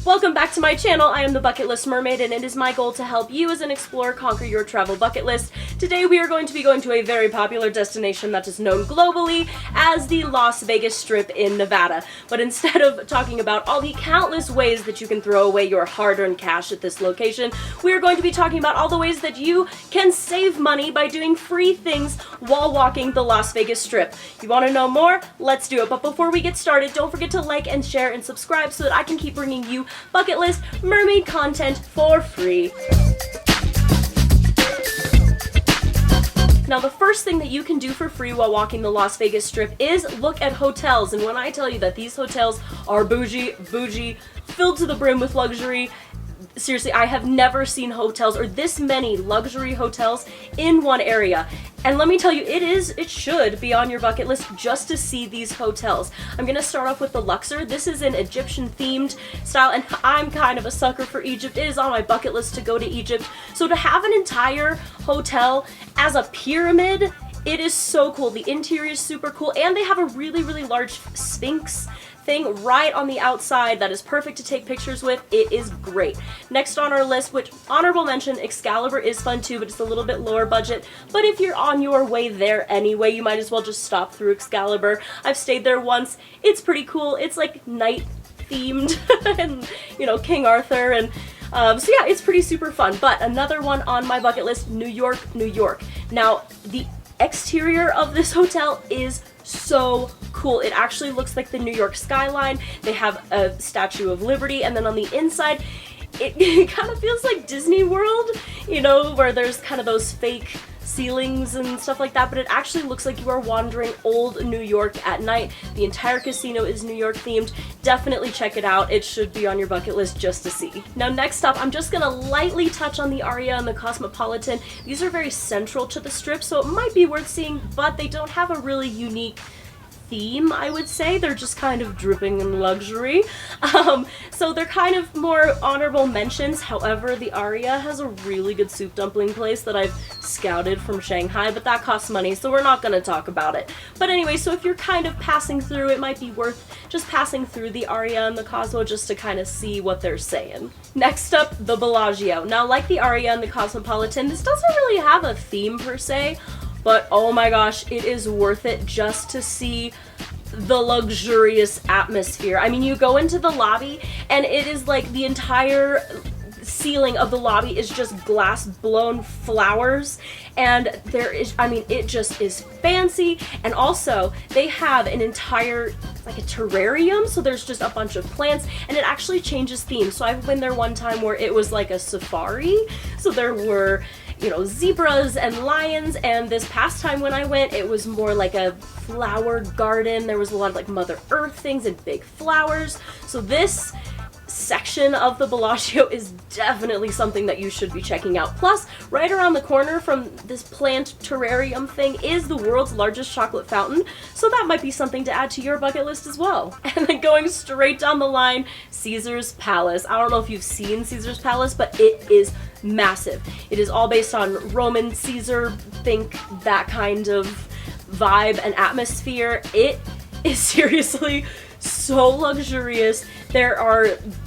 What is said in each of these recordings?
Welcome back to my channel. I am the Bucket List Mermaid, and it is my goal to help you as an explorer conquer your travel bucket list. Today we are going to be going to a very popular destination that is known globally as the Las Vegas Strip in Nevada. But instead of talking about all the countless ways that you can throw away your hard-earned cash at this location, we are going to be talking about all the ways that you can save money by doing free things while walking the Las Vegas Strip. You want to know more? Let's do it. But before we get started, don't forget to like and share and subscribe so that I can keep bringing you bucket list mermaid content for free. Now, the first thing that you can do for free while walking the Las Vegas Strip is look at hotels. And when I tell you that these hotels are bougie, filled to the brim with luxury, seriously, I have never seen hotels or this many luxury hotels in one area. And let me tell you, it should be on your bucket list just to see these hotels. I'm gonna start off with the Luxor. This is an Egyptian themed style, and I'm kind of a sucker for Egypt. It is on my bucket list to go to Egypt. So to have an entire hotel as a pyramid, it is so cool. The interior is super cool, and they have a really, really large Sphinx thing right on the outside that is perfect to take pictures with. It is great. Next on our list, which honorable mention, Excalibur is fun too, but it's a little bit lower budget. But if you're on your way there anyway, you might as well just stop through Excalibur. I've stayed there once. It's pretty cool. It's like night themed and, you know, King Arthur, and so yeah, it's pretty super fun. But another one on my bucket list, New York, New York. Now, the exterior of this hotel is so cool. It actually looks like the New York skyline. They have a Statue of Liberty, and then on the inside, it kind of feels like Disney World, you know, where there's kind of those fake ceilings and stuff like that, but it actually looks like you are wandering old New York at night. The entire casino is New York themed. Definitely check it out. It should be on your bucket list just to see. Now, next up, I'm just gonna lightly touch on the Aria and the Cosmopolitan. These are very central to the Strip, so it might be worth seeing, but they don't have a really unique theme, I would say. They're just kind of dripping in luxury. So they're kind of more honorable mentions. However, the Aria has a really good soup dumpling place that I've scouted from Shanghai, but that costs money, so we're not going to talk about it. But anyway, so if you're kind of passing through, it might be worth just passing through the Aria and the Cosmo just to kind of see what they're saying. Next up, the Bellagio. Now, like the Aria and the Cosmopolitan, this doesn't really have a theme per se, but oh my gosh, it is worth it just to see the luxurious atmosphere. I mean, you go into the lobby and it is like the entire ceiling of the lobby is just glass blown flowers, and there is, I mean, it just is fancy. And also they have an entire, like a terrarium, so there's just a bunch of plants, and it actually changes themes. So I've been there one time where it was like a safari, so there were, you know, zebras and lions, and this past time when I went, it was more like a flower garden. There was a lot of like Mother Earth things and big flowers. So this section of the Bellagio is definitely something that you should be checking out. Plus, right around the corner from this plant terrarium thing is the world's largest chocolate fountain, so that might be something to add to your bucket list as well. And then going straight down the line, Caesar's Palace. I don't know if you've seen Caesar's Palace, but it is massive. It is all based on Roman Caesar, think that kind of vibe and atmosphere. It is seriously so luxurious. There are,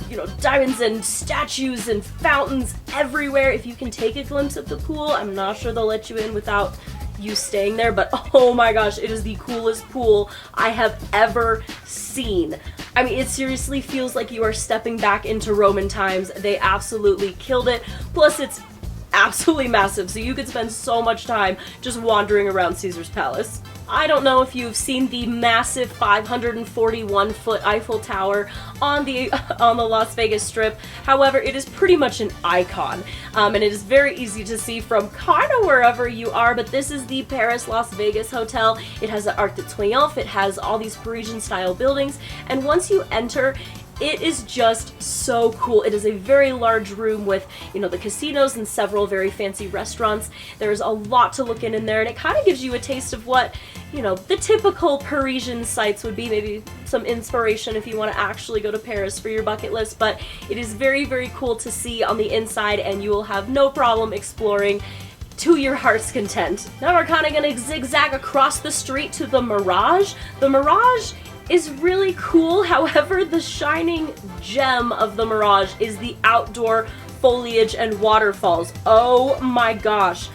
you know, diamonds and statues and fountains everywhere. If you can take a glimpse of the pool, I'm not sure they'll let you in without you staying there, but oh my gosh, it is the coolest pool I have ever seen. I mean, it seriously feels like you are stepping back into Roman times. They absolutely killed it. Plus, it's absolutely massive, so you could spend so much time just wandering around Caesar's Palace. I don't know if you've seen the massive 541-foot Eiffel Tower on the Las Vegas Strip. However, it is pretty much an icon, and it is very easy to see from kind of wherever you are. But this is the Paris Las Vegas Hotel. It has the Arc de Triomphe. It has all these Parisian-style buildings, and once you enter, it is just so cool. It is a very large room with, you know, the casinos and several very fancy restaurants. There's a lot to look in there, and it kind of gives you a taste of what, you know, the typical Parisian sites would be. Maybe some inspiration if you want to actually go to Paris for your bucket list, but it is very, very cool to see on the inside, and you will have no problem exploring to your heart's content. Now we're kind of going to zigzag across the street to the Mirage. The Mirage is really cool. However, the shining gem of the Mirage is the outdoor foliage and waterfalls. Oh my gosh.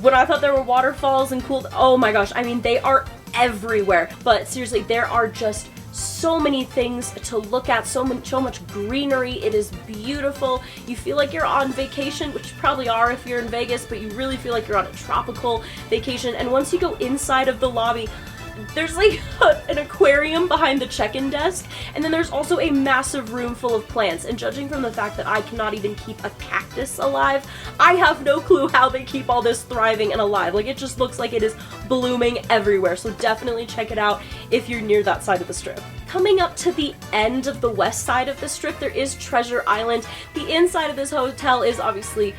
When I thought there were waterfalls and cool, oh my gosh, I mean, they are everywhere. But seriously, there are just so many things to look at, so much greenery. It is beautiful. You feel like you're on vacation, which you probably are if you're in Vegas, but you really feel like you're on a tropical vacation. And once you go inside of the lobby, there's like an aquarium behind the check-in desk, and then there's also a massive room full of plants. And judging from the fact that I cannot even keep a cactus alive, I have no clue how they keep all this thriving and alive. Like, it just looks like it is blooming everywhere. So definitely check it out if you're near that side of the strip. Coming up to the end of the west side of the strip, there is Treasure Island. The inside of this hotel is obviously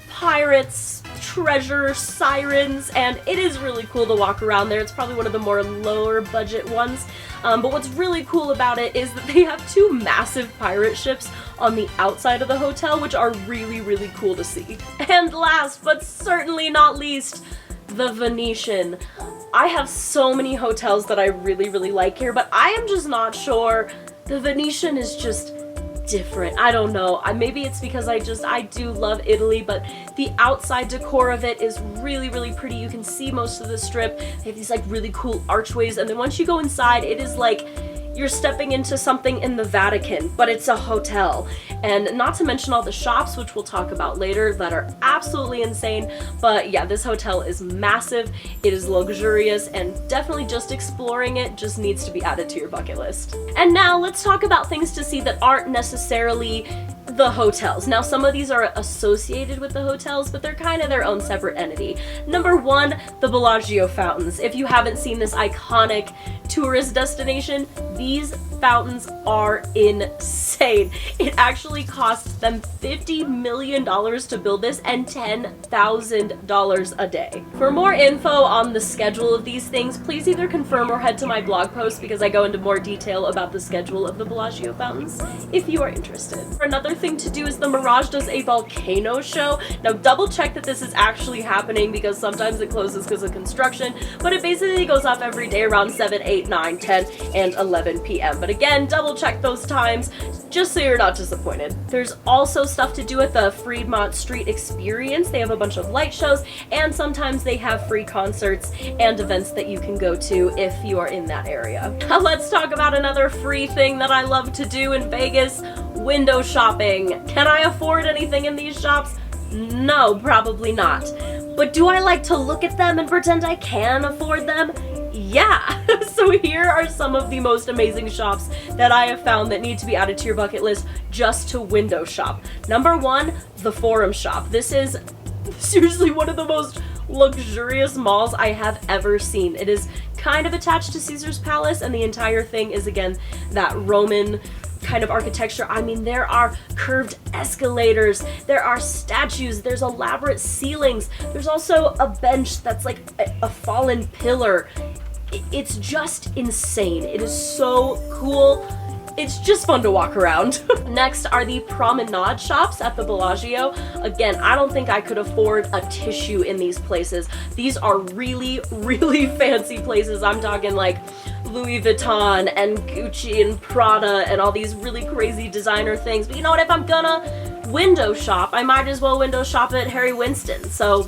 pirates, treasure, sirens, and it is really cool to walk around there. It's probably one of the more lower budget ones, but what's really cool about it is that they have two massive pirate ships on the outside of the hotel, which are really, really cool to see. And last but certainly not least, the Venetian. I have so many hotels that I really, really like here, but I am just not sure. The Venetian is just different. I don't know. Maybe it's because I do love Italy, but the outside decor of it is really, really pretty. You can see most of the strip. They have these like really cool archways, and then once you go inside, it is like you're stepping into something in the Vatican, but it's a hotel. And not to mention all the shops, which we'll talk about later, that are absolutely insane. But yeah, this hotel is massive, it is luxurious, and definitely just exploring it just needs to be added to your bucket list. And now let's talk about things to see that aren't necessarily the hotels. Now, some of these are associated with the hotels, but they're kind of their own separate entity. Number one, the Bellagio fountains. If you haven't seen this iconic tourist destination, these fountains are insane. It actually costs them $50 million to build this and $10,000 a day. For more info on the schedule of these things, please either confirm or head to my blog post because I go into more detail about the schedule of the Bellagio fountains if you are interested. Another thing to do is the Mirage does a volcano show. Now double check that this is actually happening because sometimes it closes because of construction, but it basically goes off every day around 7, 8, 9, 10, and 11 p.m. But again, double check those times just so you're not disappointed. There's also stuff to do at the Fremont Street Experience. They have a bunch of light shows, and sometimes they have free concerts and events that you can go to if you are in that area. Now let's talk about another free thing that I love to do in Vegas: window shopping. Can I afford anything in these shops? No, probably not. But do I like to look at them and pretend I can afford them? Yeah! So here are some of the most amazing shops that I have found that need to be added to your bucket list just to window shop. Number one, the Forum Shop. This is seriously one of the most luxurious malls I have ever seen. It is kind of attached to Caesar's Palace, and the entire thing is, again, that Roman kind of architecture. I mean, there are curved escalators, there are statues, there's elaborate ceilings, there's also a bench that's like a fallen pillar. It's just insane. It is so cool. It's just fun to walk around. Next are the promenade shops at the Bellagio. Again, I don't think I could afford a tissue in these places. These are really, really fancy places. I'm talking like Louis Vuitton and Gucci and Prada and all these really crazy designer things. But you know what? If I'm gonna window shop, I might as well window shop at Harry Winston. So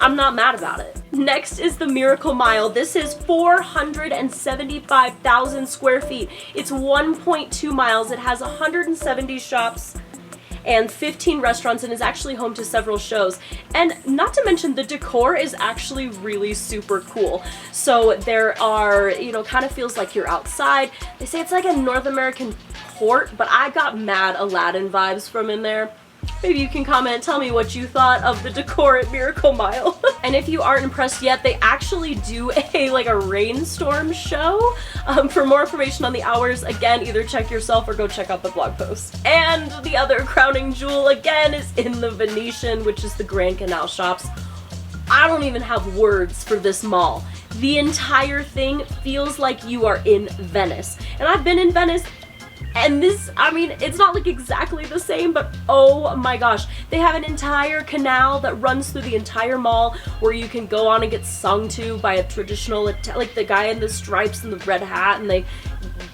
I'm not mad about it. Next is the Miracle Mile. This is 475,000 square feet. It's 1.2 miles. It has 170 shops and 15 restaurants and is actually home to several shows. And not to mention, the decor is actually really super cool. So there are, you know, kind of feels like you're outside. They say it's like a North American port, but I got mad Aladdin vibes from in there. Maybe you can comment, tell me what you thought of the decor at Miracle Mile. And if you aren't impressed yet, they actually do a rainstorm show. For more information on the hours, again, either check yourself or go check out the blog post. And the other crowning jewel, again, is in the Venetian, which is the Grand Canal shops. I don't even have words for this mall. The entire thing feels like you are in Venice. And I've been in Venice, and this, I mean, it's not like exactly the same, but oh my gosh. They have an entire canal that runs through the entire mall where you can go on and get sung to by a traditional, like the guy in the stripes and the red hat, and they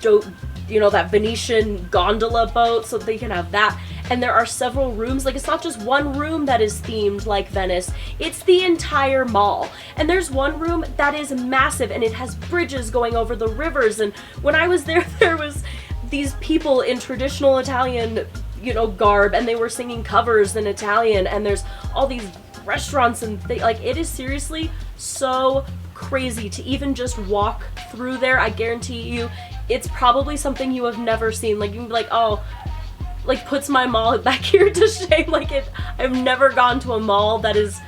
that Venetian gondola boat, so they can have that. And there are several rooms, like it's not just one room that is themed like Venice, it's the entire mall. And there's one room that is massive and it has bridges going over the rivers, and when I was there, there was these people in traditional Italian, garb, and they were singing covers in Italian, and there's all these restaurants, and it is seriously so crazy to even just walk through there. I guarantee you, it's probably something you have never seen. Like, you can be like, oh, puts my mall back here to shame. I've never gone to a mall that is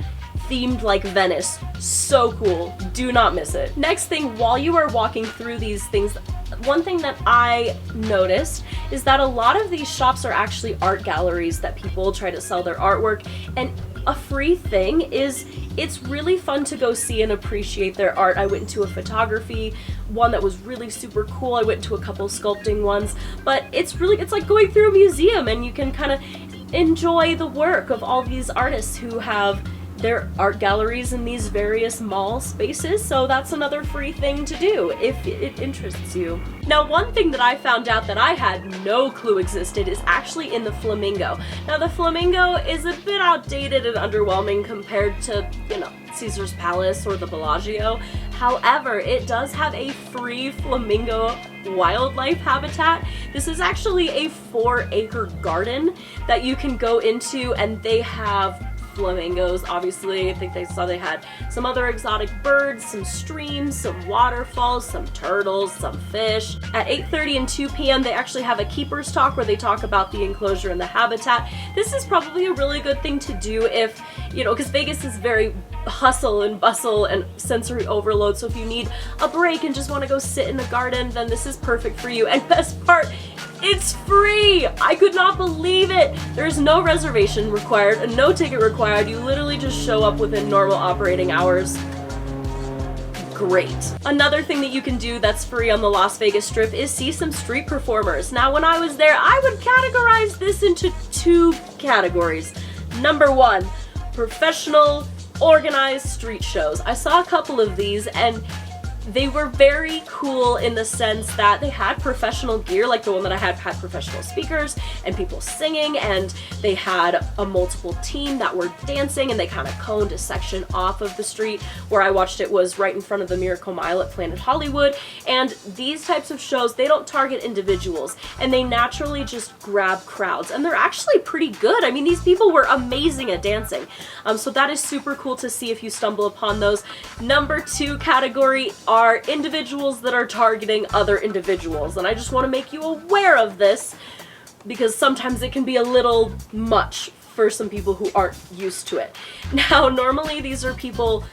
themed like Venice. So cool. Do not miss it. Next thing, while you are walking through these things, one thing that I noticed is that a lot of these shops are actually art galleries that people try to sell their artwork, and a free thing is it's really fun to go see and appreciate their art. I went into a photography one that was really super cool. I went into a couple sculpting ones, but it's like going through a museum, and you can kind of enjoy the work of all these artists who have their art galleries in these various mall spaces. So that's another free thing to do if it interests you. Now, one thing that I found out that I had no clue existed is actually in the Flamingo. Now, the Flamingo is a bit outdated and underwhelming compared to, Caesar's Palace or the Bellagio. However, it does have a free flamingo wildlife habitat. This is actually a 4-acre garden that you can go into, and they have flamingos, obviously. I think they had some other exotic birds, some streams, some waterfalls, some turtles, some fish. At 8:30 and 2 p.m. they actually have a keeper's talk where they talk about the enclosure and the habitat. This is probably a really good thing to do if, because Vegas is very hustle and bustle and sensory overload, so if you need a break and just want to go sit in the garden, then this is perfect for you. And best part, it's free! I could not believe it! There's no reservation required and no ticket required. You literally just show up within normal operating hours. Great. Another thing that you can do that's free on the Las Vegas Strip is see some street performers. Now, when I was there, I would categorize this into 2 categories. Number 1, professional, organized street shows. I saw a couple of these, and they were very cool in the sense that they had professional gear, like the one that I had professional speakers and people singing, and they had a multiple team that were dancing, and they kind of coned a section off of the street. Where I watched it was right in front of the Miracle Mile at Planet Hollywood, and these types of shows, they don't target individuals, and they naturally just grab crowds, and they're actually pretty good. I mean, these people were amazing at dancing, so that is super cool to see if you stumble upon those. Number 2 category are individuals that are targeting other individuals, and I just want to make you aware of this because sometimes it can be a little much for some people who aren't used to it. Now, normally these are people,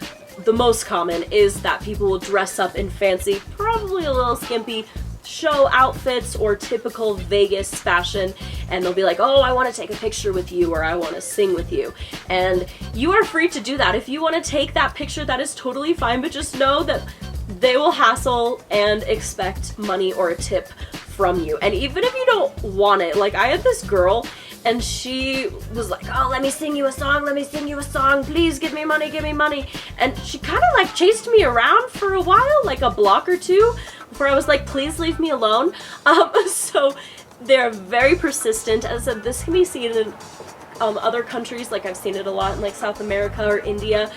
the most common is that people will dress up in fancy, probably a little skimpy, show outfits or typical Vegas fashion, and they'll be like, oh, I want to take a picture with you, or I want to sing with you. And you are free to do that. If you want to take that picture, that is totally fine, but just know that they will hassle and expect money or a tip from you. And even if you don't want it, like I had this girl, and she was like, oh, let me sing you a song, please give me money. And she kind of like chased me around for a while, like a block or 2, before I was like, please leave me alone. So they're very persistent. As I said, this can be seen in other countries, like I've seen it a lot in like South America or India.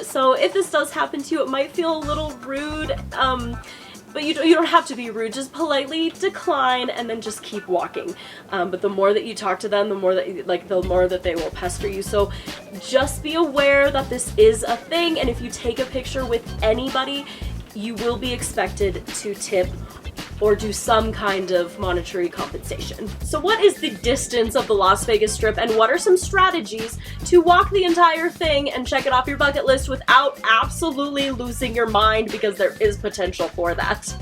So if this does happen to you, it might feel a little rude, but you don't have to be rude. Just politely decline and then just keep walking. But the more that you talk to them, the more that they will pester you. So just be aware that this is a thing, and if you take a picture with anybody, you will be expected to tip or do some kind of monetary compensation. So what is the distance of the Las Vegas Strip, and what are some strategies to walk the entire thing and check it off your bucket list without absolutely losing your mind, because there is potential for that.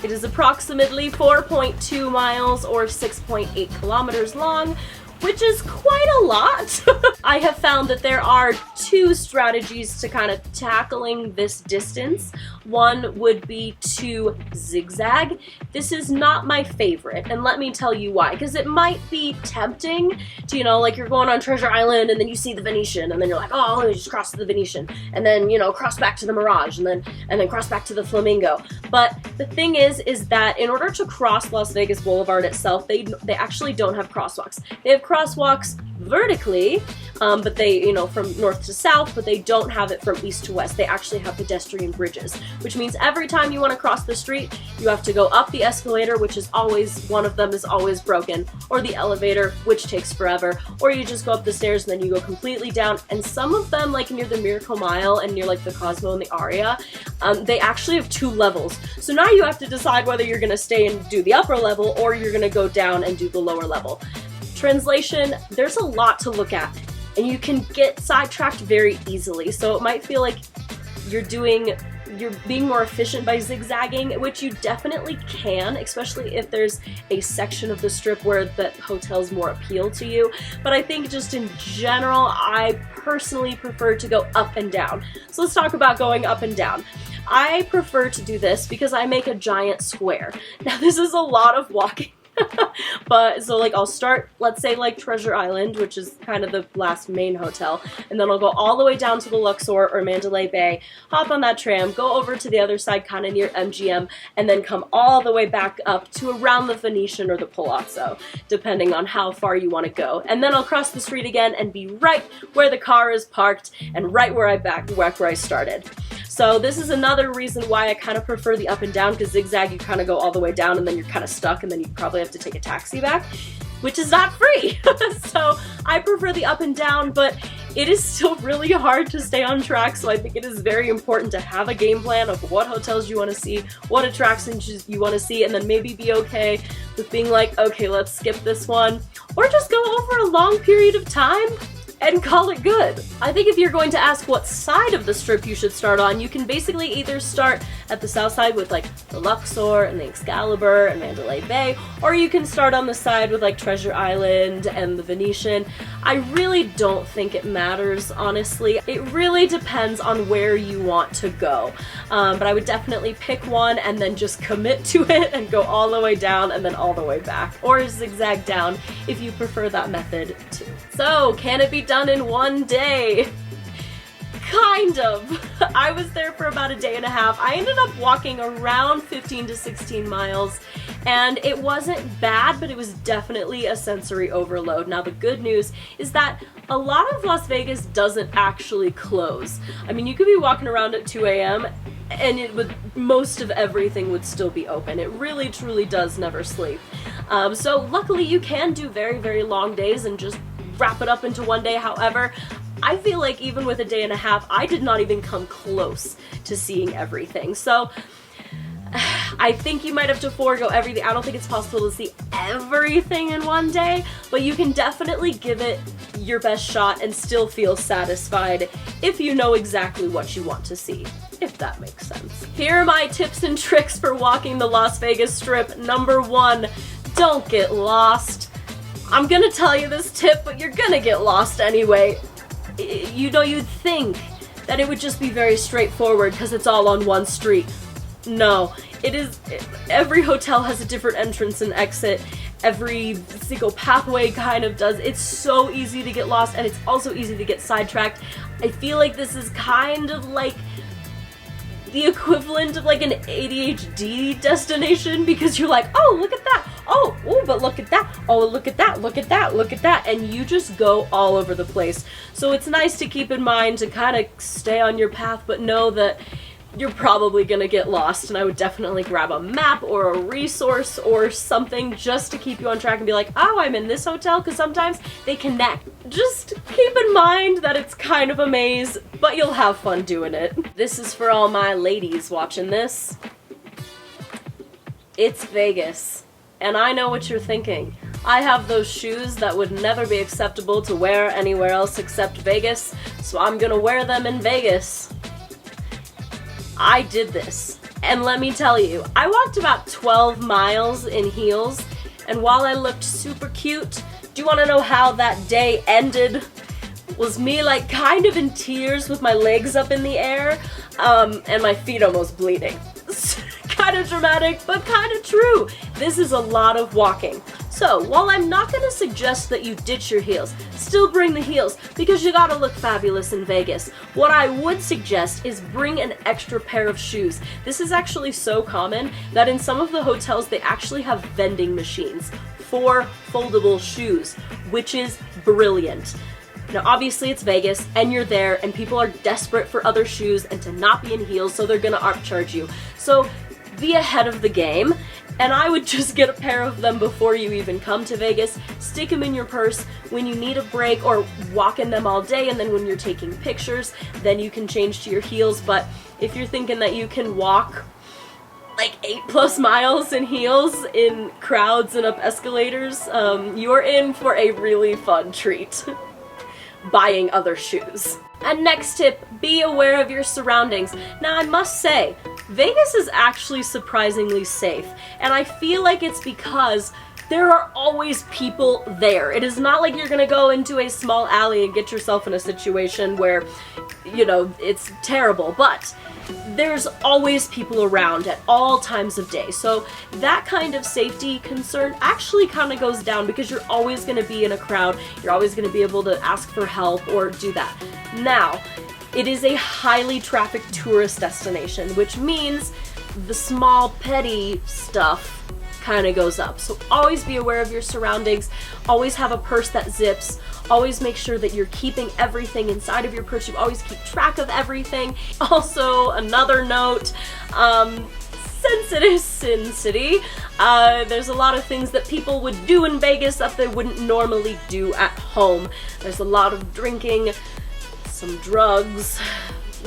It is approximately 4.2 miles or 6.8 kilometers long, which is quite a lot. I have found that there are 2 strategies to kind of tackling this distance. One would be to zigzag. This is not my favorite, and let me tell you why. Because it might be tempting to, you know, like you're going on Treasure Island and then you see the Venetian, and then you're like, oh, let me just cross to the Venetian, and then, you know, cross back to the Mirage, and then cross back to the Flamingo. But the thing is that in order to cross Las Vegas Boulevard itself, they actually don't have crosswalks. They have crosswalks vertically, but they, you know, from north to south, but they don't have it from east to west. They actually have pedestrian bridges, which means every time you want to cross the street, you have to go up the escalator, which is always, one of them is always broken, or the elevator, which takes forever, or you just go up the stairs and then you go completely down. And some of them, like near the Miracle Mile and near like the Cosmo and the Aria, they actually have 2 levels. So now you have to decide whether you're going to stay and do the upper level or you're going to go down and do the lower level. Translation, there's a lot to look at, and you can get sidetracked very easily, so it might feel like you're being more efficient by zigzagging, which you definitely can, especially if there's a section of the strip where the hotels more appeal to you. But I think just in general, I personally prefer to go up and down. So let's talk about going up and down. I prefer to do this because I make a giant square. Now this is a lot of walking. But so like I'll start, let's say like Treasure Island, which is kind of the last main hotel, and then I'll go all the way down to the Luxor or Mandalay Bay, hop on that tram, go over to the other side kind of near MGM, and then come all the way back up to around the Venetian or the Palazzo, depending on how far you want to go. And then I'll cross the street again and be right where the car is parked and right where I started. So this is another reason why I kind of prefer the up and down, because zigzag you kind of go all the way down and then you're kind of stuck and then you probably have to take a taxi back, which is not free. So I prefer the up and down, but it is still really hard to stay on track, so I think it is very important to have a game plan of what hotels you want to see, what attractions you want to see, and then maybe be okay with being like, okay, let's skip this one, or just go over a long period of time and call it good. I think if you're going to ask what side of the strip you should start on, you can basically either start at the south side with like the Luxor and the Excalibur and Mandalay Bay, or you can start on the side with like Treasure Island and the Venetian. I really don't think it matters, honestly. It really depends on where you want to go. But I would definitely pick one and then just commit to it and go all the way down and then all the way back, or zigzag down if you prefer that method too. So, can it be done in one day? Kind of. I was there for about a day and a half. I ended up walking around 15 to 16 miles, and it wasn't bad, but it was definitely a sensory overload. Now, the good news is that a lot of Las Vegas doesn't actually close. I mean, you could be walking around at 2 a.m. and most of everything would still be open. It really, truly does never sleep. So luckily, you can do very, very long days and just wrap it up into one day. However, I feel like even with a day and a half, I did not even come close to seeing everything. So I think you might have to forego everything. I don't think it's possible to see everything in one day, but you can definitely give it your best shot and still feel satisfied if you know exactly what you want to see, if that makes sense. Here are my tips and tricks for walking the Las Vegas Strip. Number 1, don't get lost. I'm gonna tell you this tip, but you're gonna get lost anyway. You know, you'd think that it would just be very straightforward because it's all on one street. No, it is. Every hotel has a different entrance and exit. Every single pathway kind of does. It's so easy to get lost, and it's also easy to get sidetracked. I feel like this is kind of like the equivalent of like an ADHD destination, because you're like, oh, look at that. Oh, ooh, but look at that. Oh, look at that. Look at that. Look at that. And you just go all over the place. So it's nice to keep in mind to kind of stay on your path, but know that you're probably gonna get lost, and I would definitely grab a map or a resource or something just to keep you on track and be like, oh, I'm in this hotel, because sometimes they connect. Just keep in mind that it's kind of a maze, but you'll have fun doing it. This is for all my ladies watching this. It's Vegas, and I know what you're thinking. I have those shoes that would never be acceptable to wear anywhere else except Vegas, so I'm gonna wear them in Vegas. I did this, and let me tell you, I walked about 12 miles in heels, and while I looked super cute, do you want to know how that day ended? was me like kind of in tears with my legs up in the air, and my feet almost bleeding. Kind of dramatic, but kind of true. This is a lot of walking. So, while I'm not going to suggest that you ditch your heels, still bring the heels, because you gotta look fabulous in Vegas. What I would suggest is bring an extra pair of shoes. This is actually so common that in some of the hotels they actually have vending machines for foldable shoes, which is brilliant. Now obviously it's Vegas and you're there and people are desperate for other shoes and to not be in heels, so they're gonna upcharge you. So be ahead of the game, and I would just get a pair of them before you even come to Vegas. Stick them in your purse when you need a break or walk in them all day, and then when you're taking pictures, then you can change to your heels. But if you're thinking that you can walk like 8+ miles in heels in crowds and up escalators, you're in for a really fun treat. Buying other shoes. And next tip, be aware of your surroundings. Now I must say, Vegas is actually surprisingly safe, and I feel like it's because there are always people there. It is not like you're gonna go into a small alley and get yourself in a situation where, you know, it's terrible, but there's always people around at all times of day. So that kind of safety concern actually kind of goes down because you're always going to be in a crowd. You're always going to be able to ask for help or do that. Now, it is a highly trafficked tourist destination, which means the small petty stuff kind of goes up. So always be aware of your surroundings. Always have a purse that zips. Always make sure that you're keeping everything inside of your purse. You always keep track of everything. Also, another note, since it is Sin City, there's a lot of things that people would do in Vegas that they wouldn't normally do at home. There's a lot of drinking, some drugs,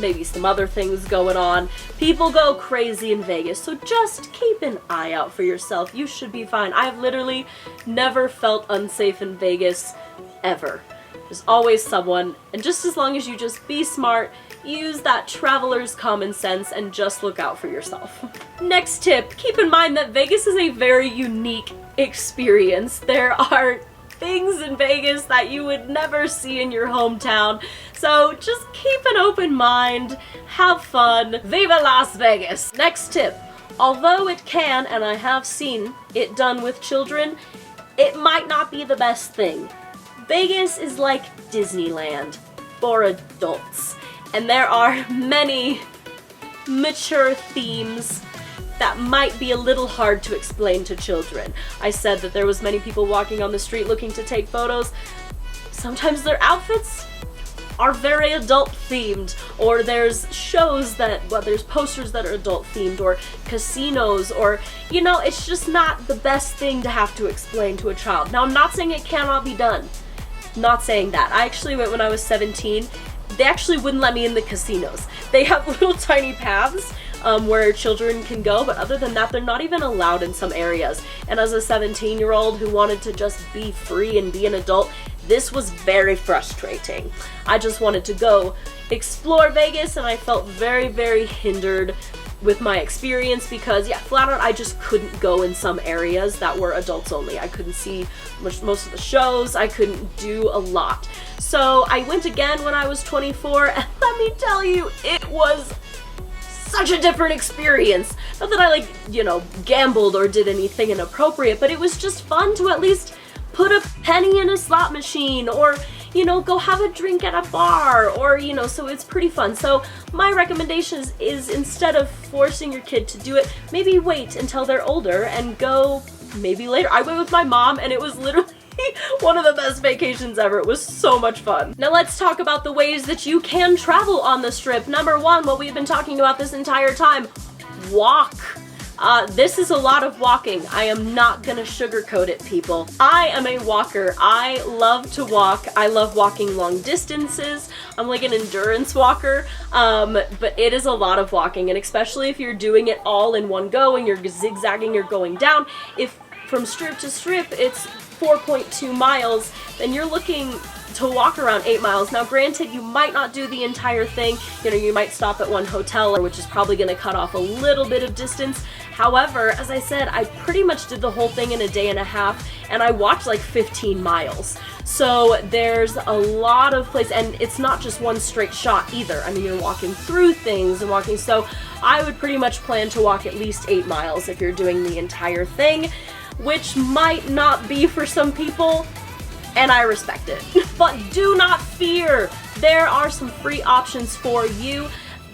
maybe some other things going on. People go crazy in Vegas, so just keep an eye out for yourself. You should be fine. I have literally never felt unsafe in Vegas, ever. There's always someone, and just as long as you just be smart, use that traveler's common sense, and just look out for yourself. Next tip, keep in mind that Vegas is a very unique experience. There are things in Vegas that you would never see in your hometown, so just keep an open mind, have fun, viva Las Vegas! Next tip, although it can, and I have seen it done with children, it might not be the best thing. Vegas is like Disneyland for adults, and there are many mature themes that might be a little hard to explain to children. I said that there was many people walking on the street looking to take photos. Sometimes their outfits are very adult themed, or there's shows that, well, there's posters that are adult themed, or casinos, or, you know, it's just not the best thing to have to explain to a child. Now, I'm not saying it cannot be done. Not saying that. I actually went when I was 17. They actually wouldn't let me in the casinos. They have little tiny paths where children can go, but other than that, they're not even allowed in some areas. And as a 17-year-old who wanted to just be free and be an adult, this was very frustrating. I just wanted to go explore Vegas, and I felt very, very hindered with my experience because, yeah, flat out, I just couldn't go in some areas that were adults only. I couldn't see most of the shows. I couldn't do a lot. So I went again when I was 24, and let me tell you, it was such a different experience. Not that I, like, you know, gambled or did anything inappropriate, but it was just fun to at least put a penny in a slot machine, or, you know, go have a drink at a bar, or, you know, so it's pretty fun. So my recommendation is instead of forcing your kid to do it, maybe wait until they're older and go maybe later. I went with my mom, and it was literally one of the best vacations ever. It was so much fun. Now let's talk about the ways that you can travel on the Strip. Number one, what we've been talking about this entire time, walk. This is a lot of walking. I am not gonna sugarcoat it, people. I am a walker. I love to walk. I love walking long distances. I'm like an endurance walker, but it is a lot of walking, and especially if you're doing it all in one go and you're zigzagging, you're going down. If from strip to strip it's 4.2 miles, then you're looking to walk around 8 miles. Now granted, you might not do the entire thing. You know, you might stop at one hotel, which is probably going to cut off a little bit of distance. However, as I said, I pretty much did the whole thing in a day and a half, and I walked like 15 miles. So there's a lot of place, and it's not just one straight shot either. I mean, you're walking through things and walking, so I would pretty much plan to walk at least 8 miles if you're doing the entire thing, which might not be for some people, and I respect it. But do not fear, there are some free options for you.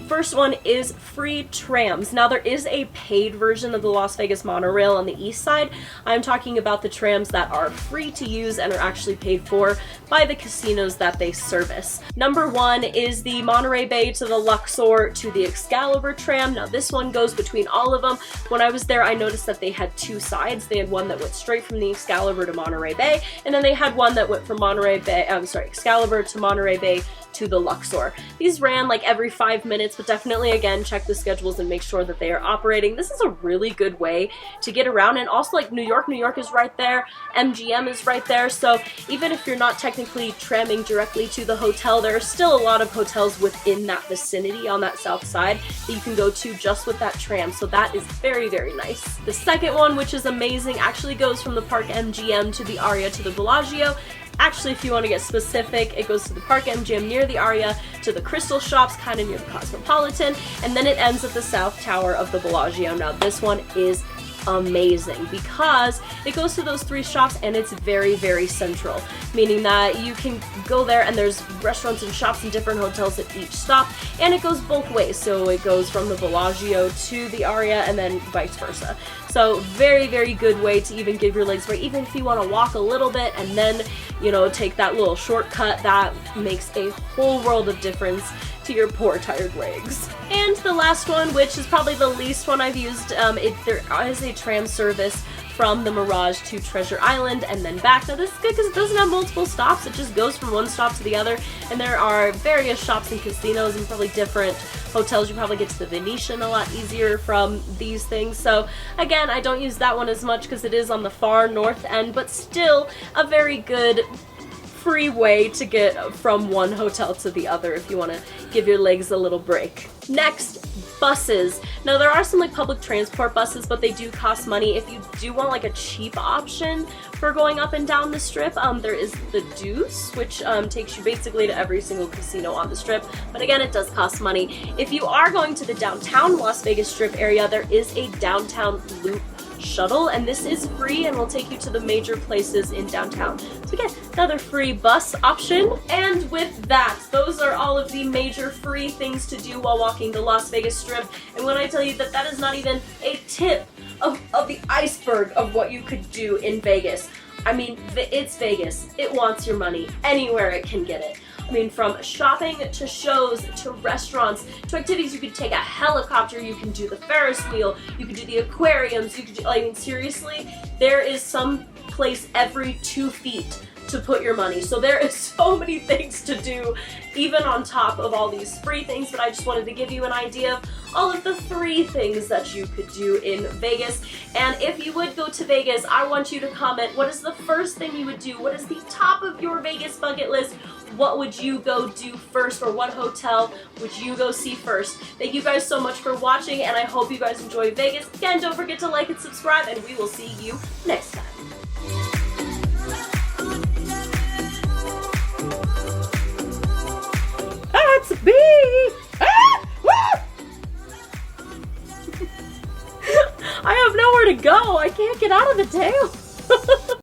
First one is free trams. Now there is a paid version of the Las Vegas monorail on the east side. I'm talking about the trams that are free to use and are actually paid for by the casinos that they service. Number one is the Monterey Bay to the Luxor to the Excalibur tram. Now this one goes between all of them. When I was there, I noticed that they had two sides. They had one that went straight from the Excalibur to Monterey Bay, and then they had one that went from Excalibur to Monterey Bay to the Luxor. These ran like every 5 minutes, but definitely again check the schedules and make sure that they are operating. This is a really good way to get around, and also like New York is right there, MGM is right there, so even if you're not technically tramming directly to the hotel, there are still a lot of hotels within that vicinity on that south side that you can go to just with that tram, so that is very, very nice. The second one, which is amazing, actually goes from the Park MGM to the Aria to the Bellagio. Actually, if you want to get specific, it goes to the Park MGM near the Aria, to the Crystal Shops, kind of near the Cosmopolitan, and then it ends at the South Tower of the Bellagio. Now, this one is amazing because it goes to those three shops and it's very, very central, meaning that you can go there and there's restaurants and shops and different hotels at each stop, and it goes both ways. So it goes from the Bellagio to the Aria and then vice versa. So very, very good way to even give your legs break, even if you want to walk a little bit and then, you know, take that little shortcut. That makes a whole world of difference to your poor tired legs. And the last one, which is probably the least one I've used, there is a tram service from the Mirage to Treasure Island and then back. Now this is good because it doesn't have multiple stops, it just goes from one stop to the other, and there are various shops and casinos and probably different hotels. You probably get to the Venetian a lot easier from these things. So again, I don't use that one as much because it is on the far north end, but still a very good free way to get from one hotel to the other if you want to give your legs a little break. Next, buses. Now there are some like public transport buses, but they do cost money. If you do want like a cheap option for going up and down the strip, there is the Deuce, which takes you basically to every single casino on the strip, but again, it does cost money. If you are going to the downtown Las Vegas strip area, there is a downtown loop shuttle, and this is free and will take you to the major places in downtown. So again, another free bus option. And with that, those are all of the major free things to do while walking the Las Vegas Strip. And when I tell you that that is not even a tip of the iceberg of what you could do in Vegas. I mean, it's Vegas. It wants your money anywhere it can get it. I mean, from shopping to shows to restaurants to activities. You could take a helicopter, you can do the Ferris wheel, you could do the aquariums, you could do, I mean, seriously, there is some place every 2 feet to put your money. So there is so many things to do, even on top of all these free things, but I just wanted to give you an idea of all of the free things that you could do in Vegas. And if you would go to Vegas, I want you to comment, what is the first thing you would do? What is the top of your Vegas bucket list? What would you go do first, or what hotel would you go see first? Thank you guys so much for watching, and I hope you guys enjoy Vegas. Again, don't forget to like and subscribe, and we will see you next time. That's a bee! Ah! Woo! I have nowhere to go. I can't get out of the tail.